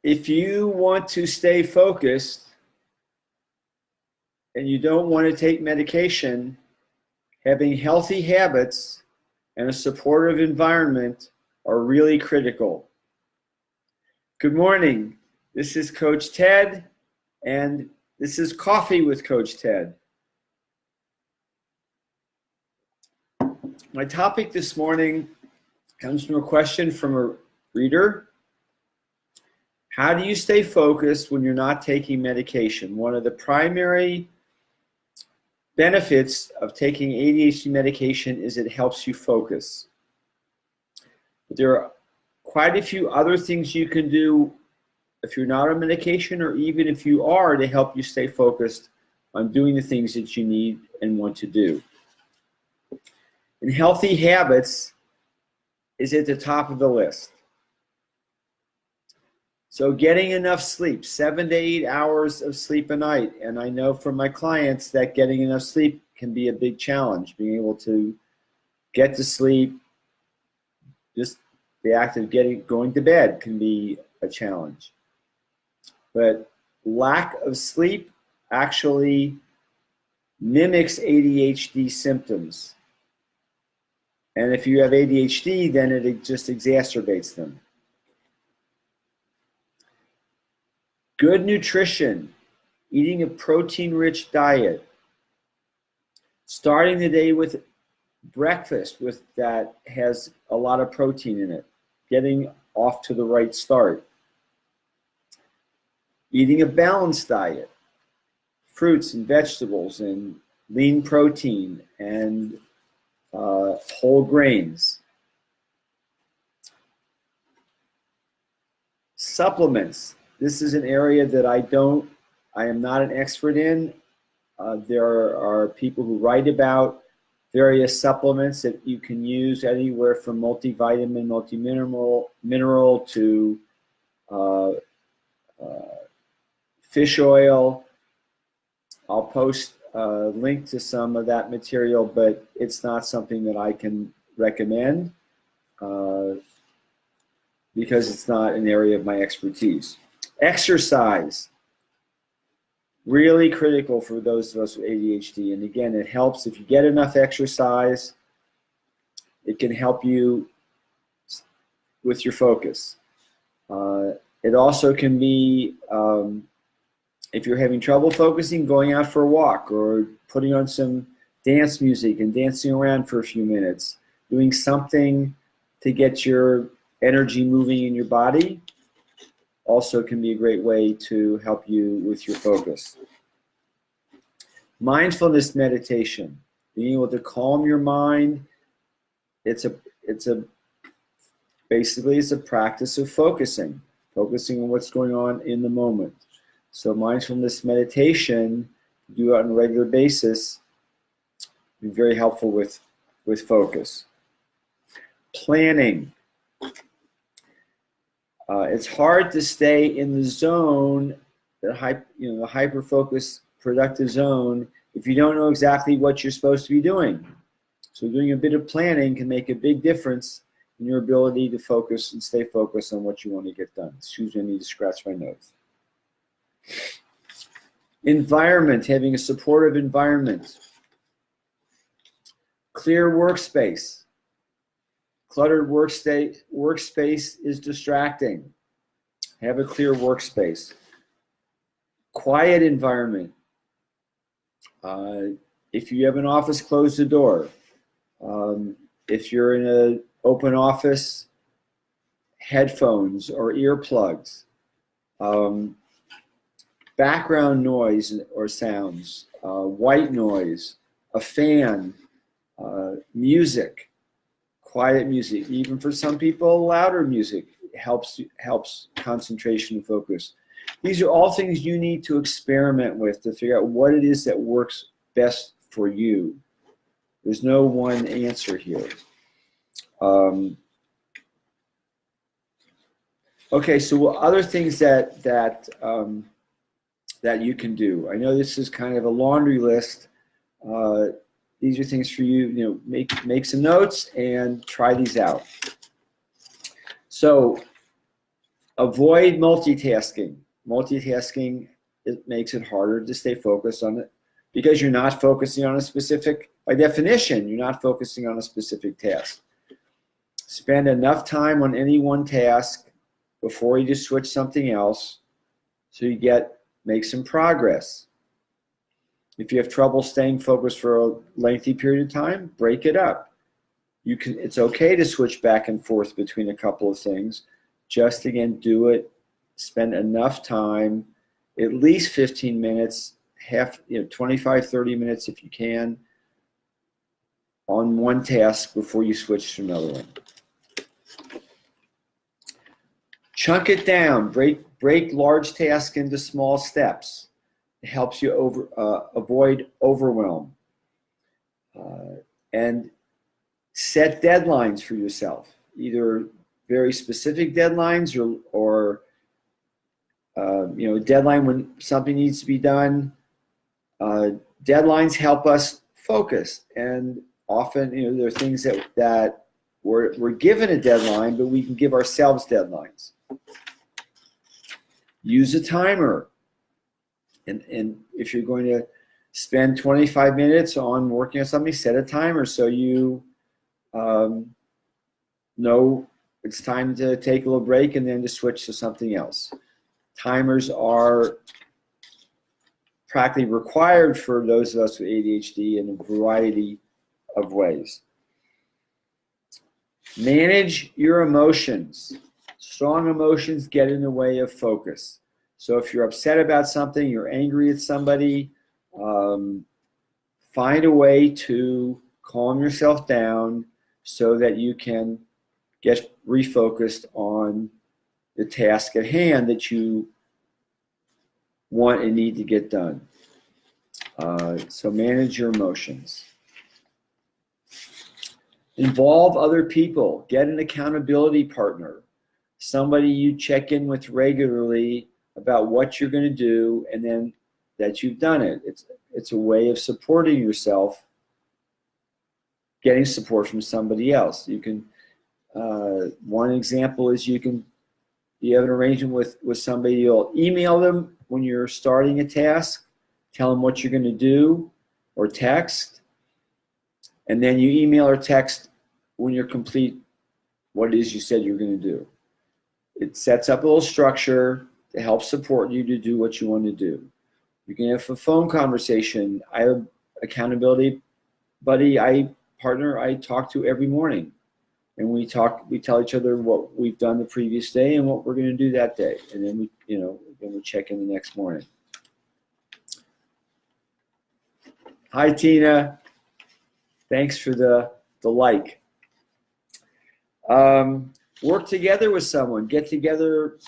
If you want to stay focused and you don't want to take medication, having healthy habits and a supportive environment are really critical. Good morning. This is Coach Ted, and this is Coffee with Coach Ted. My topic this morning comes from a question from a reader. How do you stay focused when you're not taking medication? One of the primary benefits of taking ADHD medication is it helps you focus. But there are quite a few other things you can do if you're not on medication, or even if you are, to help you stay focused on doing the things that you need and want to do. And healthy habits is at the top of the list. So getting enough sleep, 7 to 8 hours of sleep a night. And I know from my clients that getting enough sleep can be a big challenge. Being able to get to sleep, just the act of going to bed can be a challenge. But lack of sleep actually mimics ADHD symptoms. And if you have ADHD, then it just exacerbates them. Good nutrition, eating a protein-rich diet, starting the day with breakfast that has a lot of protein in it, getting off to the right start. Eating a balanced diet, fruits and vegetables and lean protein and whole grains. Supplements. This is an area that I am not an expert in. There are people who write about various supplements that you can use, anywhere from multivitamin, multimineral to fish oil. I'll post a link to some of that material, but it's not something that I can recommend because it's not an area of my expertise. Exercise, really critical for those of us with ADHD. And again, it helps if you get enough exercise. It can help you with your focus. It also can be, if you're having trouble focusing, going out for a walk or putting on some dance music and dancing around for a few minutes, doing something to get your energy moving in your body also can be a great way to help you with your focus. Mindfulness meditation, being able to calm your mind. Basically it's a practice of focusing on what's going on in the moment. So mindfulness meditation, do it on a regular basis, be very helpful with focus. Planning. It's hard to stay in the zone, the hyper-focused, productive zone, if you don't know exactly what you're supposed to be doing. So doing a bit of planning can make a big difference in your ability to focus and stay focused on what you want to get done. Excuse me, I need to scratch my nose. Environment, having a supportive environment. Clear workspace. Cluttered workspace is distracting. Have a clear workspace. Quiet environment. If you have an office, close the door. If you're in an open office, headphones or earplugs. Background noise or sounds, white noise, a fan, music. Quiet music, even for some people, louder music helps concentration and focus. These are all things you need to experiment with to figure out what it is that works best for you. There's no one answer here. Okay, so other things that you can do. I know this is kind of a laundry list. These are things for you. Make some notes and try these out. So Avoid multitasking. Multitasking, it makes it harder to stay focused on it because you're not focusing on a specific, by definition, you're not focusing on a specific task. Spend enough time on any one task before you just switch something else so you make some progress. If you have trouble staying focused for a lengthy period of time, break it up. It's okay to switch back and forth between a couple of things. Just again, do it. Spend enough time, at least 15 minutes, 25, 30 minutes if you can, on one task before you switch to another one. Chunk it down. Break large tasks into small steps. It helps you avoid overwhelm. And set deadlines for yourself, either very specific deadlines or deadline when something needs to be done. Deadlines help us focus, and often there are things that we're given a deadline, but we can give ourselves deadlines. Use a timer, and if you're going to spend 25 minutes on working on something, set a timer so you know it's time to take a little break and then to switch to something else. Timers are practically required for those of us with ADHD in a variety of ways. Manage your emotions. Strong emotions get in the way of focus. So if you're upset about something, you're angry at somebody, find a way to calm yourself down so that you can get refocused on the task at hand that you want and need to get done. So manage your emotions. Involve other people. Get an accountability partner, somebody you check in with regularly about what you're going to do and then that you've done it. It's a way of supporting yourself, getting support from somebody else. You can, one example is you have an arrangement with somebody. You'll email them when you're starting a task, tell them what you're going to do, or text, and then you email or text when you're complete what it is you said you're going to do. It sets up a little structure to help support you to do what you want to do. You can have a phone conversation. I have an accountability buddy, partner I talk to every morning. And we tell each other what we've done the previous day and what we're going to do that day. And then we check in the next morning. Hi, Tina. Thanks for the like. Work together with someone. Get together,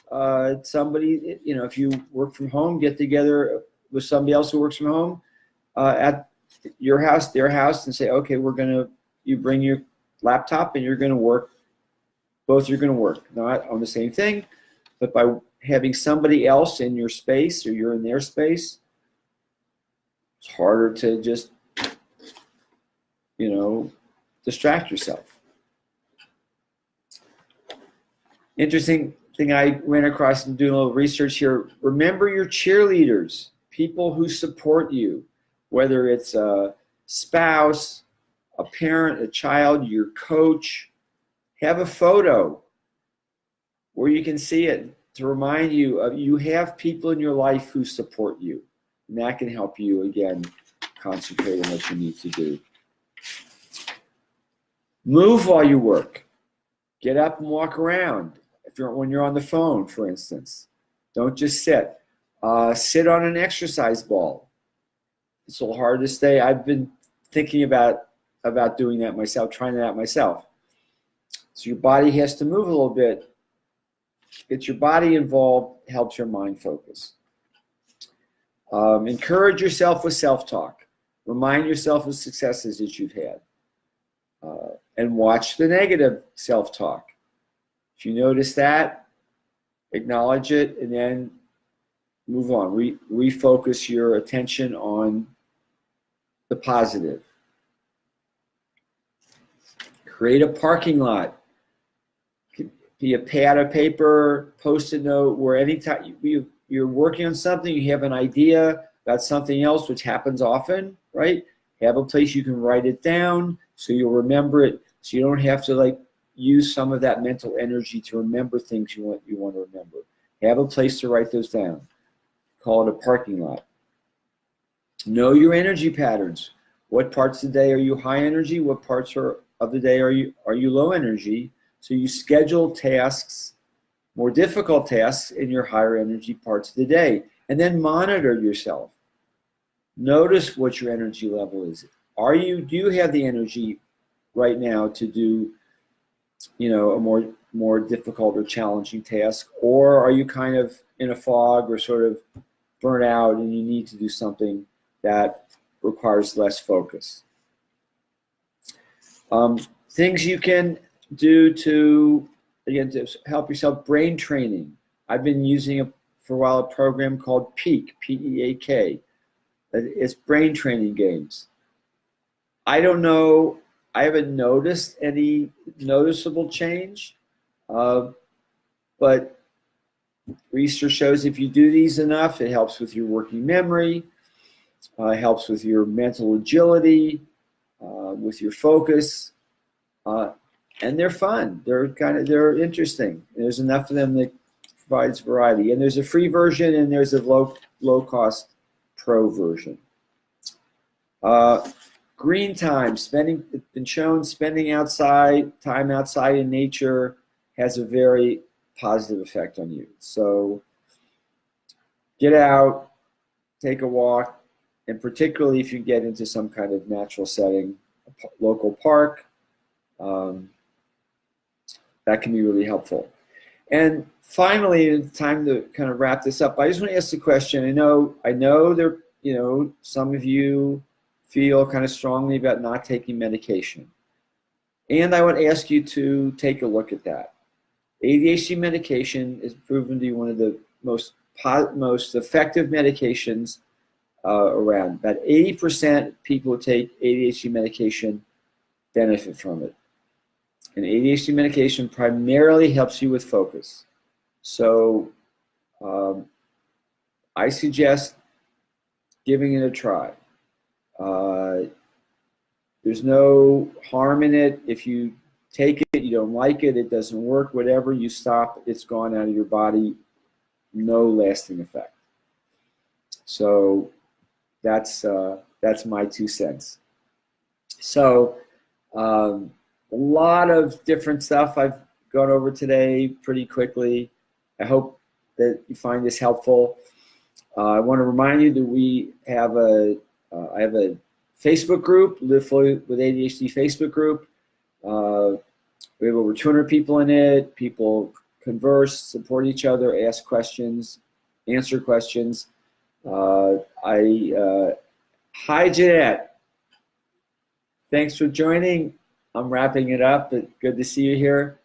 somebody, if you work from home, get together with somebody else who works from home at your house, their house, and say, okay, you bring your laptop and you're going to work. Both you're going to work, not on the same thing, but by having somebody else in your space or you're in their space, it's harder to just, distract yourself. Interesting thing I ran across in doing a little research here. Remember your cheerleaders, people who support you, whether it's a spouse, a parent, a child, your coach. Have a photo where you can see it to remind you of you have people in your life who support you. And that can help you, again, concentrate on what you need to do. Move while you work. Get up and walk around. When you're on the phone, for instance, don't just sit. Sit on an exercise ball. It's a little hard to stay. I've been thinking about doing that myself, trying that out myself. So your body has to move a little bit. Get your body involved, helps your mind focus. Encourage yourself with self-talk. Remind yourself of successes that you've had. And watch the negative self-talk. If you notice that, acknowledge it, and then move on. Refocus your attention on the positive. Create a parking lot. be a pad of paper, post-it note, where anytime you're working on something, you have an idea about something else, which happens often, right? Have a place you can write it down so you'll remember it, so you don't have to like use some of that mental energy to remember things you want to remember. Have a place to write those down. Call it a parking lot. Know your energy patterns. What parts of the day are you high energy? What parts of the day are you low energy? So you schedule tasks, more difficult tasks, in your higher energy parts of the day, and then monitor yourself. Notice what your energy level is. Do you have the energy right now to do, a more difficult or challenging task, or are you kind of in a fog or sort of burnt out and you need to do something that requires less focus? Things you can do to help yourself: brain training. I've been using for a while a program called Peak, P-E-A-K. It's brain training games. I don't know, I haven't noticed any noticeable change, but research shows if you do these enough, it helps with your working memory, helps with your mental agility, with your focus, and they're fun. They're interesting. There's enough of them that provides variety. And there's a free version and there's a low cost pro version. Green time, it's been shown spending time outside in nature has a very positive effect on you. So get out, take a walk, and particularly if you get into some kind of natural setting, a local park, that can be really helpful. And finally, it's time to kind of wrap this up. I just want to ask the question. I know there, some of you feel kind of strongly about not taking medication. And I would ask you to take a look at that. ADHD medication is proven to be one of the most effective medications around. About 80% of people who take ADHD medication benefit from it. And ADHD medication primarily helps you with focus. So I suggest giving it a try. There's no harm in it. If you take it, you don't like it, it doesn't work, whatever, you stop, it's gone out of your body, no lasting effect. So that's my 2 cents. So a lot of different stuff I've gone over today pretty quickly. I hope that you find this helpful. I want to remind you that I have a Facebook group, Live Fully with ADHD Facebook group. We have over 200 people in it. People converse, support each other, ask questions, answer questions. Hi, Jeanette. Thanks for joining. I'm wrapping it up, but good to see you here.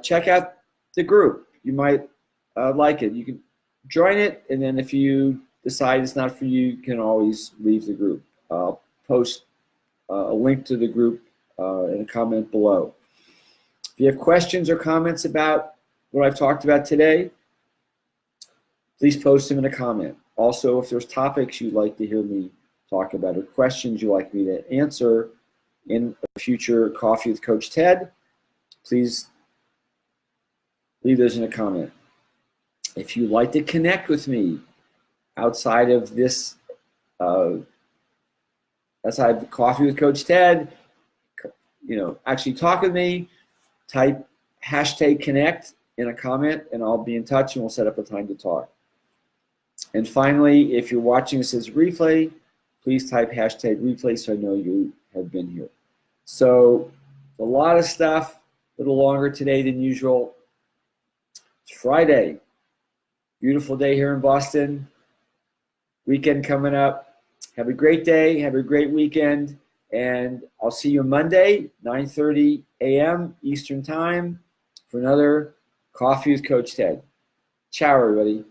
Check out the group. You might like it. You can join it, and then if you decide it's not for you, you can always leave the group. I'll post a link to the group in a comment below. If you have questions or comments about what I've talked about today, please post them in a comment. Also, if there's topics you'd like to hear me talk about or questions you'd like me to answer in a future Coffee with Coach Ted, please leave those in a comment. If you'd like to connect with me outside of this, outside of Coffee with Coach Ted, actually talk with me, type #connect in a comment, and I'll be in touch and we'll set up a time to talk. And finally, if you're watching this as a replay, please type #replay so I know you have been here. So a lot of stuff, a little longer today than usual. It's Friday. Beautiful day here in Boston. Weekend coming up. Have a great day. Have a great weekend. And I'll see you Monday, 9:30 a.m. Eastern Time for another Coffee with Coach Ted. Ciao, everybody.